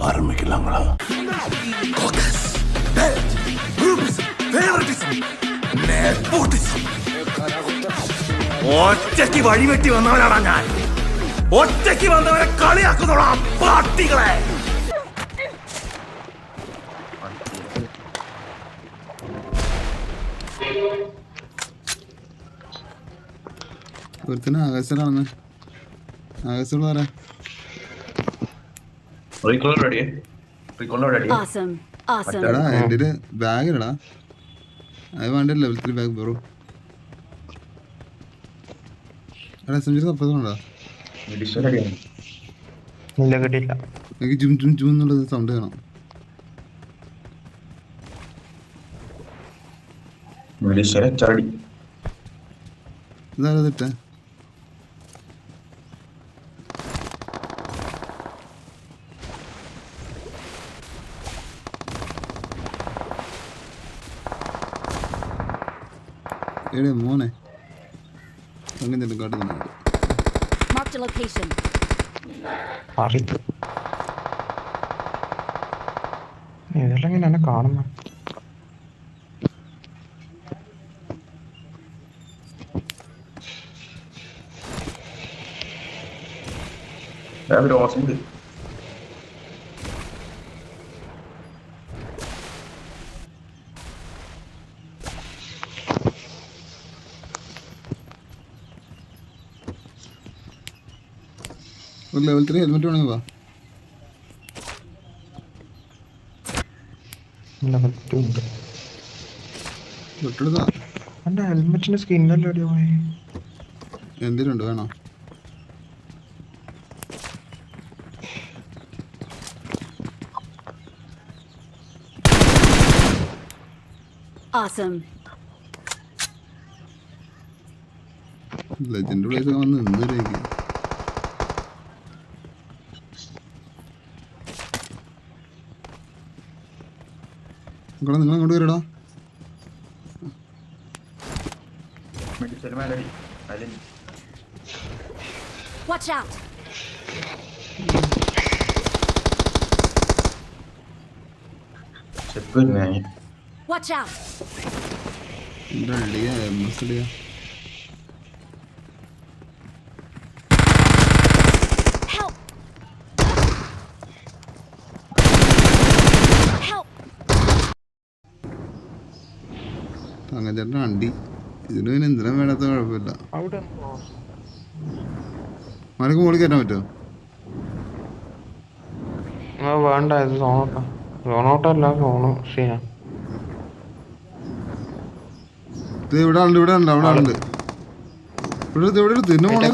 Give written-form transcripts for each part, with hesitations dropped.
ஆரம்பிக்கலாங்களா? ഒറ്റയ്ക്ക് വഴിവെട്ടി വന്നവനാണ് ഞാൻ. ഒറ്റയ്ക്ക് വന്നവനെ കളിയാക്കുന്നോളാ പാട്ടികളെ. ഒരുത്തിന് ആകാശത്തിലാണെന്ന്. ആകാശത്തോട് പറയാ. എടാ എൻ്റെ ബാഗ് ഇടടാ. അത് വേണ്ട ലെവൽ 3 ബാഗ് ബ്രോ. എടാ സംജീവ് അപ്പുറത്തുണ്ടോ? എനിക്ക് ജും ജും ജും എന്നുള്ളത് സൗണ്ട് കാണാം. ഇതാരാ തെറ്റാ? എവിടെ മോനെ അങ്ങനെ കാട്ടുന്നുണ്ട്. ഇതെല്ലാം ഇങ്ങനെ കാണുന്നു. ഒരു ലെവൽ 3 ഹെൽമെറ്റ് വേണമെങ്കിൽ വാ. തൊട്ടെടുത്താ എൻ്റെ ഹെൽമെറ്റിന്റെ സ്കിന്നല്ലേ അടിയായി. എന്തിനുണ്ട് വേണോ? ലെജൻഡ് പ്ലേസ് വന്ന് നിന്നേക്ക്. നിങ്ങൾ അങ്ങോട്ട് വരടാ. Watch out. Good man. Watch out. ഡള്ളിയാ മസ്ലിയാ. Help. Help. തങ്കച്ചേട്ടൻ വണ്ടി ഇതിന് പിന്നെ എന്തിനാ വേണ്ടാത്ത കുഴപ്പമില്ല. മലക്ക് മുകളിൽ കയറ്റാൻ പറ്റുമോ? വേണ്ട, ഇത് സോണോട്ടാ. സോണോട്ടല്ല, സോണോ സീനാ. ഇത് ഇവിടെ ആളുണ്ട്, ഇവിടെ ഉണ്ട്, അവിടെ ആളുണ്ട്. ഇവിടെ തിന്നു പോണ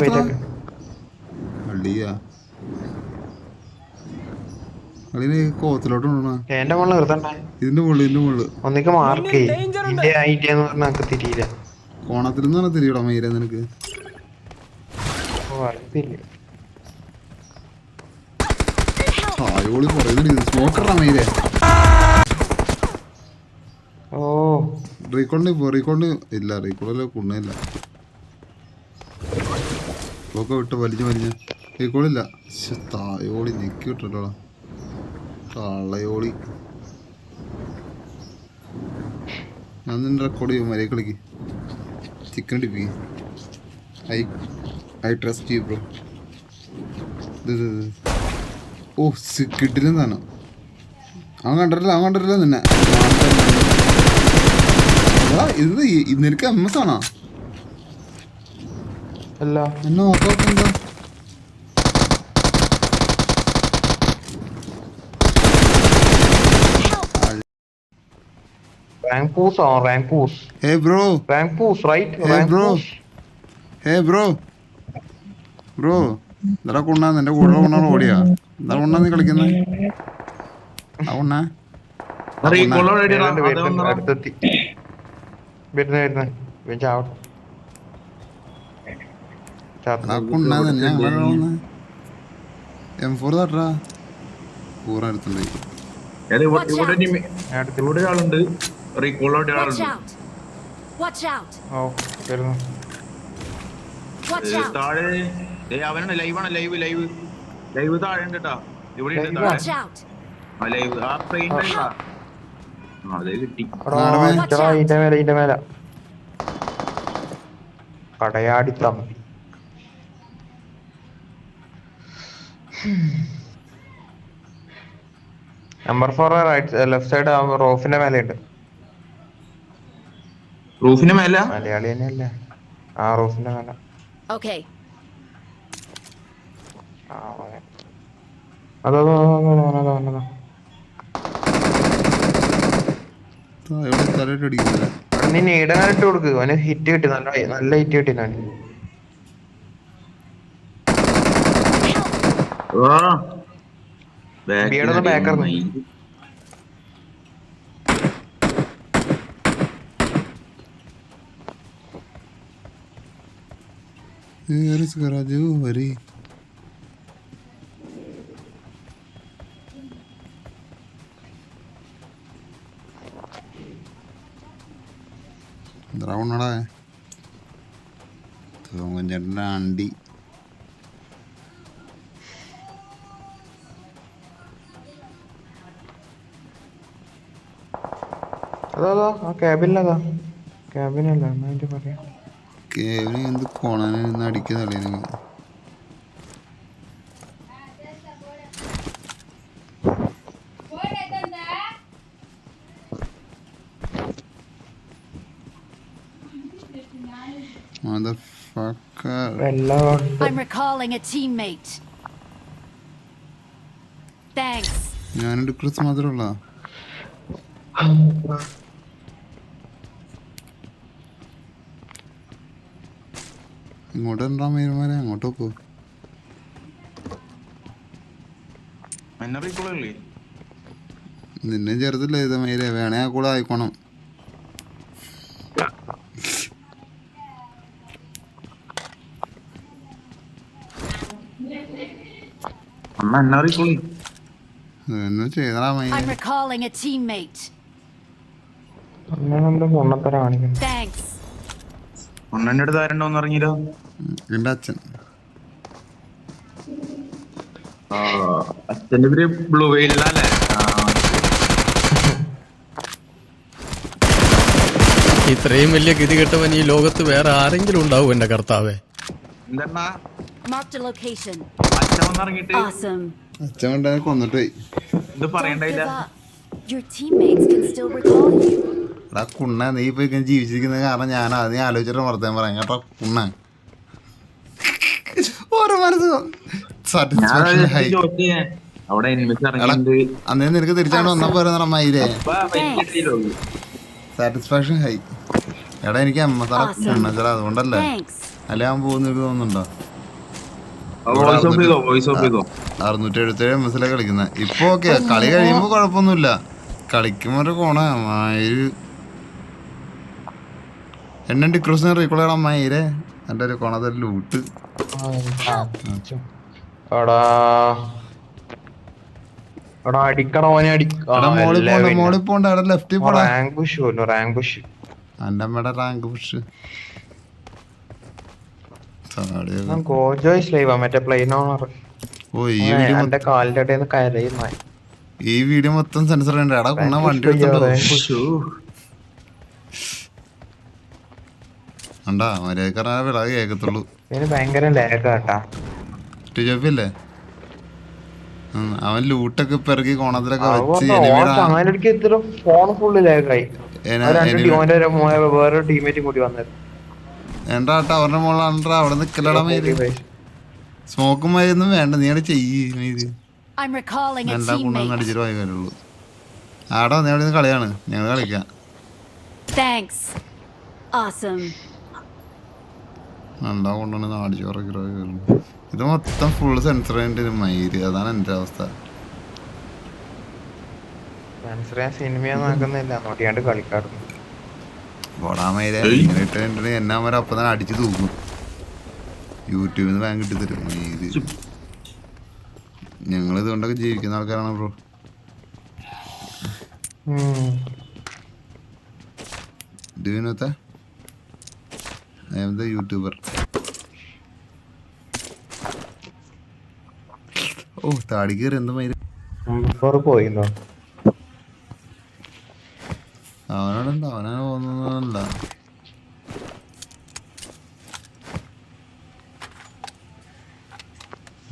അള്ളിയാ അളിനെ കോത്തിലോട്ട് കൊണ്ടുപോണ. എന്റെ മുകളിൽ നിർത്തണ്ടേ? ഇതിന്റെ മുകളിൽ ഒന്നിക്ക് മാർക്ക് ഇതിന്റെ ഐഡിയ എന്ന് പറഞ്ഞാൽ നമുക്ക് തിരിയില്ല. കോണത്തിൽ നിന്ന് പറഞ്ഞാൽ തിരിയടാ മൈര നിനക്ക്. ആയോളി പറയുന്നുണ്ട് സ്മോക്കറാ മൈരേ. ഓ റീകോണ്ട് ഇല്ല, റീകോളില്ല, കുണ്ണയില്ല. ഒക്കെ വിട്ട് വലിഞ്ഞ് റീകോളില്ല. തായോളി ഞെക്കി വിട്ടിട്ടോടാ തള്ളയോളി. ഞാൻ നിന്നെ റെക്കോർഡ് ചെയ്യും. മര്യാദ കളിക്ക്. ചിക്കൻ ടിപ്പിക്ക്. I trust you bro. ഓ കിട്ടില്ലെന്നാണ്. അവൻ കണ്ടിട്ടില്ല നിന്നെ. ഇത് നിനക്ക് MS ആണോ? അല്ല, എന്നെ നോക്കാത്ത rank push or rank push? Hey bro. Rank push, right? Hey rank bro. Push. Hey bro. ഇതാ കൊണ്ടാ നിന്റെ കൂടെ കൊണ്ടാണ് ഓടിയാ. എന്താ കൊണ്ടാ നീ കളിക്കുന്നത്? ആ കൊണ്ടാ അടുത്തെത്തി വരുന്ന കൊണ്ടാ തന്നെ ഞങ്ങളെ M4 തട്ടാ പൂറ എടുത്തുണ്ട്. ഇവിടെ ഒരാളുണ്ട്, റീകോളിലോട്ട് Watch ഒരാളുണ്ട്. out! Watch out! ഓ വരുന്നു. Watch out! താഴെ അവനാണ്, ലൈവാണ്, ലൈവ് താഴെ ഉണ്ട് കേട്ടാ. ഇവിടെ ഉണ്ട് താഴെ. Watch out! ആ ലൈവ് ആ ട്രെയിൻ അതേ കിട്ടി. എടാ, ഇതിന്റെ മേലെ Kadayadi Thampi. Number 4 right left side റോഫിന്റെ മേലെയുണ്ട്. റൂഫിന് മേല മലയാളി തന്നെയല്ലേ? ആ റോഫിന്റെ മേലെ. Okay. അതോ എവിടെ തലയിട്ട് അടിക്കുന്നത്? നീ നീടനായിട്ട് കൊടുക്ക്. അവന് ഹിറ്റ് കിട്ടി, നല്ല ഹിറ്റ് കിട്ടി. രാജു വരി ദ്രൗണടാ ചേട്ടൻ്റെ അണ്ടി. അതാ ആ ക്യാബിനല്ല, എന്നാ പറയാ. കേവിന് എന്ത് കൊണാന് അടിക്കുന്നല്ലേ നിങ്ങൾ? Motherfucker. I'm recalling a teammate. Thanks. ഞാനുണ്ട് ക്രിസ് മാത്രമല്ല. ഇങ്ങോട്ട് ഉണ്ടാ മേരുമാരെ, അങ്ങോട്ട് പോ. നിന്നെ ചെറുതല്ലേ ഇത് മേരെ, വേണേ ആ കൂടെ ആയിക്കോണം. എന്ന് ചെയ്തടാ മൈനെ. I'm recalling a teammate. Thanks. ഒന്നെ അടുത്ത് ആരുണ്ടോന്ന് അറിഞ്ഞില്ലോ. എന്റെ അച്ഛൻ. അച്ഛന്റെ പേര് ബ്ലൂ വെയിലല്ലേ? ഇത്രയും വലിയ ഗതികെട്ടവൻ ഈ ലോകത്ത് വേറെ ആരെങ്കിലും ഉണ്ടാവും എന്റെ കർത്താവേ. എന്താ Marked a location. അച്ഛൻ വന്നിറങ്ങിട്ട് Awesome. അച്ഛൻ കൊണ്ടുപോയി കൊന്നിട്ട് പോയി. ഇത് Don't പറയണ്ടായില്ല. give up. Your teammates can still recall you. എടാ കുണ്ണ, നീ ഇപ്പൊ ഇങ്ങനെ ജീവിച്ചിരിക്കുന്നത് കാരണം ഞാൻ അത് നീ ആലോചിച്ചിട്ട് വർത്താൻ പറയാം കേട്ടോ കുണ്ണ. ഓരോ മനസ്സ് സാറ്റിസ്ഫാക്ഷൻ ഹൈ. അവിടെ അന്നേ നിനക്ക് തിരിച്ചാണ്ട് വന്നാ പോരാ മയിലേ. Satisfaction high. എടാ എനിക്ക് അമ്മസാറ കുണ്ണച്ചാ, അതുകൊണ്ടല്ലേ. അല്ലെ ഞാൻ പോകുന്ന തോന്നുന്നുണ്ടോ? 677 MS കളിക്കുന്നത് ഇപ്പൊ. ഓക്കെ, കളി കഴിയുമ്പോ കുഴപ്പമൊന്നുമില്ല. കളിക്കുമ്പോ ഒരു കോണ മയില് എന്നെ ഡിക്രോസിനെ റീക്കോൾ ചെയ്യണം മയിലേ. എന്റെ ഒരു കോണത്തെ ലൂട്ട്. മോളിൽ പോണ്ട, അവിടെ ലെഫ്റ്റിൽ പോടാ. എന്റെ അമ്മയുടെ റാങ്ക് പുഷ്. ഈ വീഡിയോ മൊത്തം സെൻസർ ഉണ്ട്. എടാ കുണ്ണ വണ്ടി ഉണ്ടാ മര്യാദക്കാരാ വിളവ് കേക്കത്തുള്ളൂ. ല്ലേ അവൻ ലൂട്ടൊക്കെ പിറകി കോണത്തിലൊക്കെ വെച്ച് എന്താ അവരുടെ മോളാണ്ടാ അവിടെ നിക്കലടാ മയില്. സ്മോക്കും മയൊന്നും വേണ്ട, നീ അവിടെ ചെയ്യ്. I'm recalling a രണ്ടാ കൊണ്ടൊന്നും teammate. അടിച്ചിട്ട് പോയി വരുള്ളൂ. ആടാ നീ അവിടെ നിന്ന് കളിയാണ്, ഞങ്ങൾ കളിക്കാം. Thanks. Awesome. രണ്ടാ കൊണ്ടുവന്ന് അടിച്ചു പറക്കി വരുള്ളൂ. ഇത് മൊത്തം ഫുള്ള് സെൻസർ ആയിട്ട് മയില്. അതാണ് എന്റെ അവസ്ഥ. പോടാമയിലെ ഇങ്ങനെ ഇട്ട് എന്നാ മരം അപ്പം തന്നെ അടിച്ചു തൂക്കും. യൂട്യൂബിൽ നിന്ന് ബാങ്ക് കിട്ടി തരും മയില്. ഞങ്ങൾ ഇതുകൊണ്ടൊക്കെ ജീവിക്കുന്ന ആൾക്കാരാണ് ബ്രോ. ഡുവിനത്തെ യൂട്യൂബർ. ഓ താടി കയറി എന്ത് മയില്. പോയിന്നോ? അവനോടുണ്ട്, അവനെ പോകുന്നതല്ല.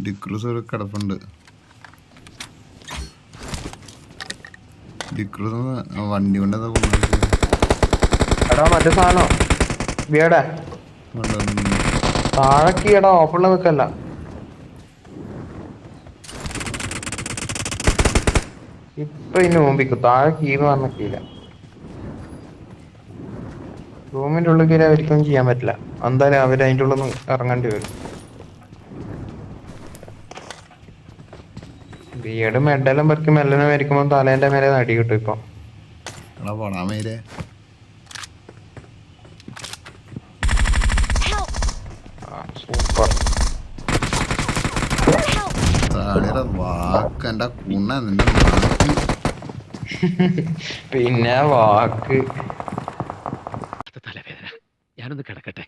ഡിക്രൂസ് ഒരു കിടപ്പുണ്ട്. ഡിക്രൂസ് വണ്ടി കൊണ്ട് എടാ മറ്റേ സാധനോ വീടെ താഴേക്ക് എടാ ഓപ്പണില് നിക്കല്ല. ഇപ്പൊ ഇനി മുമ്പിക്കും താഴെ കീന്ന് പറഞ്ഞില്ല. റൂമിന്റെ ഉള്ളിൽ കയറി അവർക്കൊന്നും ചെയ്യാൻ പറ്റില്ല. എന്തായാലും അവര് അതിന്റെ ഉള്ളിൽ നിന്ന് ഇറങ്ങേണ്ടി വരും. ബിയഡ് മെഡലും പറിക്കും മെല്ലനും വരിക്കുമ്പോ തലേന്റെ മേലെ നടി കിട്ടും. ഇപ്പൊ പോണാമേരെ സൂപ്പർ. താടിയുടെ വാക്ക് എന്റെ കുണ്ണ നിന്റെ പിന്നെ വാക്ക് തലവേദന, ഞാനൊന്ന് കിടക്കട്ടെ.